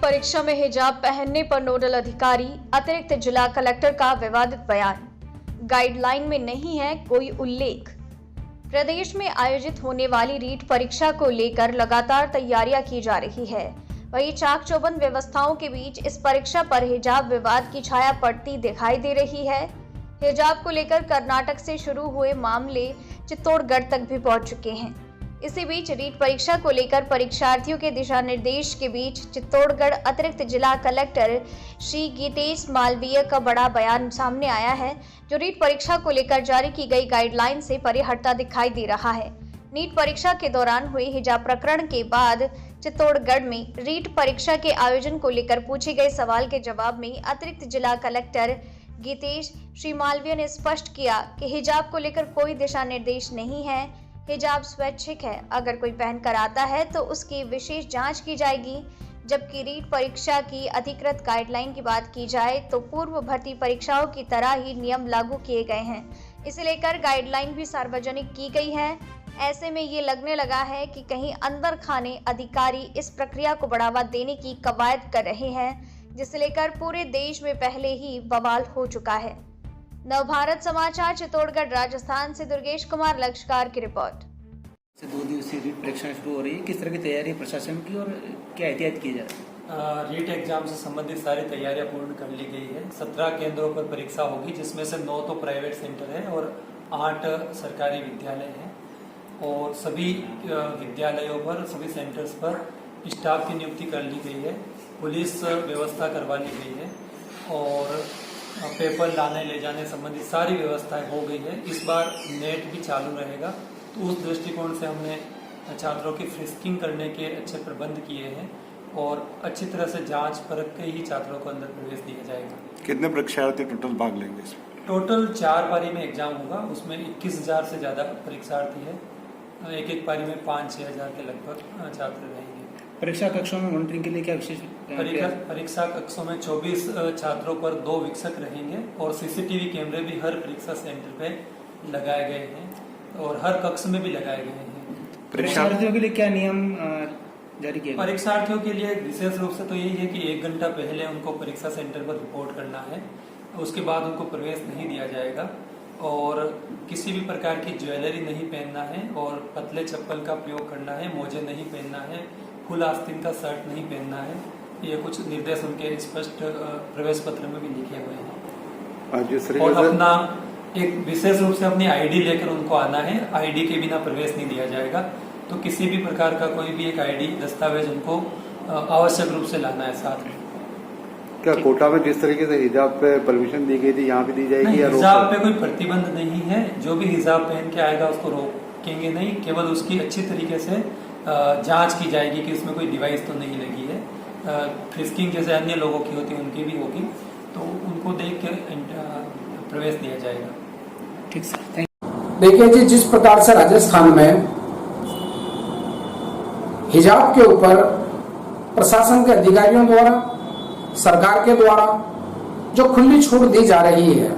परीक्षा में हिजाब पहनने पर नोडल अधिकारी अतिरिक्त जिला कलेक्टर का विवादित बयान। गाइडलाइन में नहीं है कोई उल्लेख। प्रदेश में आयोजित होने वाली रीट परीक्षा को लेकर लगातार तैयारियां की जा रही है। वहीं चाक चौबंद व्यवस्थाओं के बीच इस परीक्षा पर हिजाब विवाद की छाया पड़ती दिखाई दे रही है। हिजाब को लेकर कर्नाटक से शुरू हुए मामले चित्तौड़गढ़ तक भी पहुंच चुके हैं। इसी बीच रीट परीक्षा को लेकर परीक्षार्थियों के दिशा निर्देश के बीच चित्तौड़गढ़ अतिरिक्त जिला कलेक्टर श्री गीतेश मालवीय का बड़ा बयान सामने आया है, जो रीट परीक्षा को लेकर जारी की गई गाइडलाइन से परे हटता दिखाई दे रहा है। नीट परीक्षा के दौरान हुए हिजाब प्रकरण के बाद चित्तौड़गढ़ में रीट परीक्षा के आयोजन को लेकर पूछे गए सवाल के जवाब में अतिरिक्त जिला कलेक्टर गीतेश श्री मालवीय ने स्पष्ट किया कि हिजाब को लेकर कोई दिशा निर्देश नहीं है। हिजाब स्वैच्छिक है, अगर कोई पहनकर आता है तो उसकी विशेष जांच की जाएगी। जबकि रीट परीक्षा की अधिकृत गाइडलाइन की बात की जाए तो पूर्व भर्ती परीक्षाओं की तरह ही नियम लागू किए गए हैं। इसे लेकर गाइडलाइन भी सार्वजनिक की गई है। ऐसे में ये लगने लगा है कि कहीं अंदर खाने अधिकारी इस प्रक्रिया को बढ़ावा देने की कवायद कर रहे हैं, जिसे लेकर पूरे देश में पहले ही बवाल हो चुका है। नवभारत समाचार चित्तौड़गढ़ राजस्थान से दुर्गेश कुमार लक्षकार की रिपोर्ट। 2 दिवसीय रीट परीक्षा शुरू हो रही है, किस तरह की तैयारी है प्रशासन की और क्या एहतियात की जा रही है? रीट एग्जाम से संबंधित सारी तैयारियां पूर्ण कर ली गई है। 17 केंद्रों पर परीक्षा होगी, जिसमें से 9 तो प्राइवेट सेंटर है और 8 सरकारी विद्यालय हैं। और सभी विद्यालयों पर, सभी सेंटर्स पर स्टाफ की नियुक्ति कर ली गई है, पुलिस व्यवस्था करवा ली गई है और पेपर लाने ले जाने संबंधित सारी व्यवस्थाएं हो गई है। इस बार नेट भी चालू रहेगा, तो उस दृष्टिकोण से हमने छात्रों की फ्रिस्किंग करने के अच्छे प्रबंध किए हैं और अच्छी तरह से जांच परख के ही छात्रों को अंदर प्रवेश दिया जाएगा। कितने परीक्षार्थी टोटल भाग लेंगे इसमें? टोटल 4 पारी में एग्जाम होगा, उसमें 21,000 से ज्यादा परीक्षार्थी है। एक पारी में 5-6 हजार के लगभग छात्र रहेंगे। परीक्षा कक्षों में मॉनिटरिंग के लिए क्या विशेष परीक्षा कक्षों में 24 छात्रों पर 2 वीक्षक रहेंगे और सीसीटीवी कैमरे भी हर परीक्षा सेंटर पे लगाए गए हैं और हर कक्ष में भी लगाए गए हैं। परीक्षार्थियों के लिए क्या नियम जारी किए? परीक्षार्थियों के लिए विशेष रूप से तो यही है कि 1 घंटा पहले उनको परीक्षा सेंटर पर रिपोर्ट करना है, उसके बाद उनको प्रवेश नहीं दिया जाएगा और किसी भी प्रकार की ज्वेलरी नहीं पहनना है और पतले चप्पल का प्रयोग करना है, मोजे नहीं पहनना है, फुल आस्तीन का शर्ट नहीं पहनना है। ये कुछ निर्देश उनके स्पष्ट प्रवेश पत्र में भी लिखे हुए हैं। और अपना एक विशेष रूप से अपनी आईडी लेकर उनको आना है, आईडी के बिना प्रवेश नहीं दिया जाएगा। तो किसी भी प्रकार का कोई भी एक आईडी दस्तावेज उनको आवश्यक रूप से लाना है साथ में। क्या कोटा में जिस तरीके से हिजाब पे परमिशन दी गई थी, यहाँ भी दी जाएगी या हिजाब पे कोई प्रतिबंध नहीं है। जो भी हिजाब पहन के आएगा उसको रोकेंगे नहीं, केवल उसकी अच्छी तरीके से जांच की जाएगी कि उसमें कोई डिवाइस तो नहीं लगी है। फ्रिस्किंग जैसे अन्य लोगों की होती है उनकी भी होगी, तो उनको देख के प्रवेश दिया जाएगा। ठीक सर, देखिए जी, जिस प्रकार से राजस्थान में हिजाब के ऊपर प्रशासन के अधिकारियों द्वारा, सरकार के द्वारा जो खुली छूट दी जा रही है,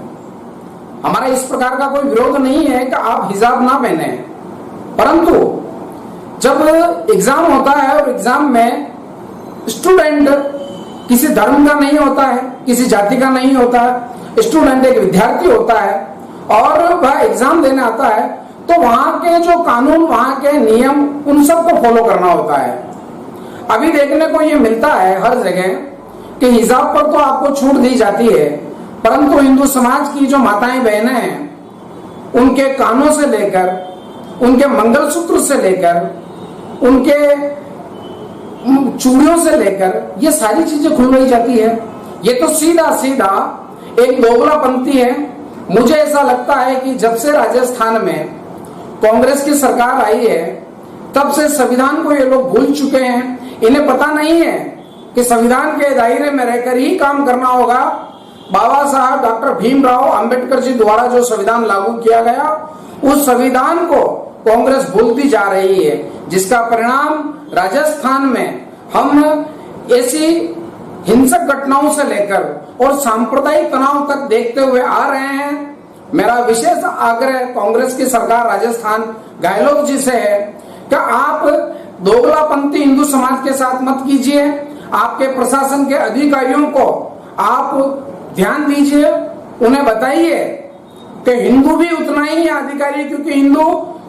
हमारा इस प्रकार का कोई विरोध नहीं है कि आप हिजाब ना पहने, परंतु जब एग्जाम होता है और एग्जाम में स्टूडेंट किसी धर्म का नहीं होता है, किसी जाति का नहीं होता है, स्टूडेंट एक विद्यार्थी होता है और वह एग्जाम देने आता है, तो वहां के जो कानून, वहां के नियम, उन सबको फॉलो करना होता है। अभी देखने को ये मिलता है हर जगह कि हिजाब पर तो आपको छूट दी जाती है, परंतु हिंदू समाज की जो माताएं बहनें हैं, उनके कानों से लेकर, उनके मंगलसूत्र से लेकर, उनके चूड़ियों से लेकर ये सारी चीजें खुलवाई जाती है। ये तो सीधा सीधा एक दोगलापंथी है। मुझे ऐसा लगता है कि जब से राजस्थान में कांग्रेस की सरकार आई है, तब से संविधान को ये लोग भूल चुके हैं। इन्हें पता नहीं है कि संविधान के दायरे में रहकर ही काम करना होगा। बाबा साहब डॉक्टर भीमराव अंबेडकर जी द्वारा जो संविधान लागू किया गया, उस संविधान को कांग्रेस भूलती जा रही है, जिसका परिणाम राजस्थान में हम ऐसी हिंसक घटनाओं से लेकर और सांप्रदायिक तनाव तक देखते हुए आ रहे हैं। मेरा विशेष आग्रह कांग्रेस की सरकार राजस्थान गहलोत जी से है कि आप दोगलापंथी हिंदू समाज के साथ मत कीजिए। आपके प्रशासन के अधिकारियों को आप ध्यान दीजिए, उन्हें बताइए कि हिंदू भी उतना ही है अधिकारी, क्योंकि हिंदू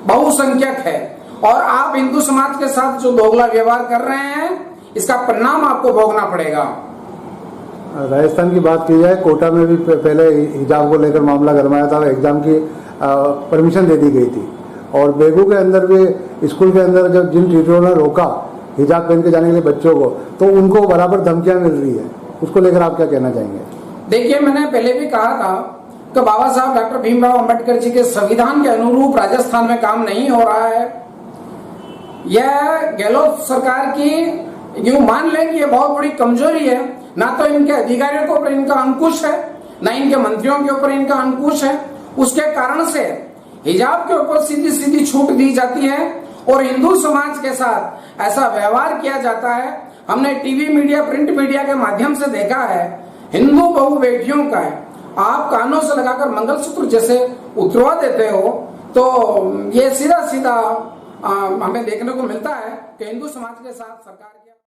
बहुसंख्यक है और आप हिंदू समाज के साथ जो दोगला व्यवहार कर रहे हैं इसका परिणाम आपको भोगना पड़ेगा। राजस्थान की बात की जाए, कोटा में भी पहले हिजाब को लेकर मामला गरमाया था, एग्जाम की परमिशन दे दी गई थी और बेगू के अंदर भी स्कूल के अंदर जब जिन टीचरों ने रोका हिजाब पहन के जाने के लिए बच्चों को, तो उनको बराबर धमकियां मिल रही है, उसको लेकर आप क्या कहना चाहेंगे? देखिए, मैंने पहले भी कहा था कि बाबा साहब डॉक्टर भीमराव अंबेडकर जी के संविधान के अनुरूप राजस्थान में काम नहीं हो रहा है। यह गहलोत सरकार की यूं मान लें कि यह बहुत बड़ी कमजोरी है, ना तो इनके अधिकारियों के ऊपर इनका अंकुश है, ना इनके मंत्रियों के ऊपर इनका अंकुश है। उसके कारण से हिजाब के ऊपर सीधी सीधी छूट दी जाती है और हिंदू समाज के साथ ऐसा व्यवहार किया जाता है। हमने टीवी मीडिया, प्रिंट मीडिया के माध्यम से देखा है, हिंदू बहु बेटियों का है, आप कानों से लगाकर मंगलसूत्र जैसे उतरवा देते हो, तो ये सीधा सीधा हमें देखने को मिलता है कि हिंदू समाज के साथ सरकार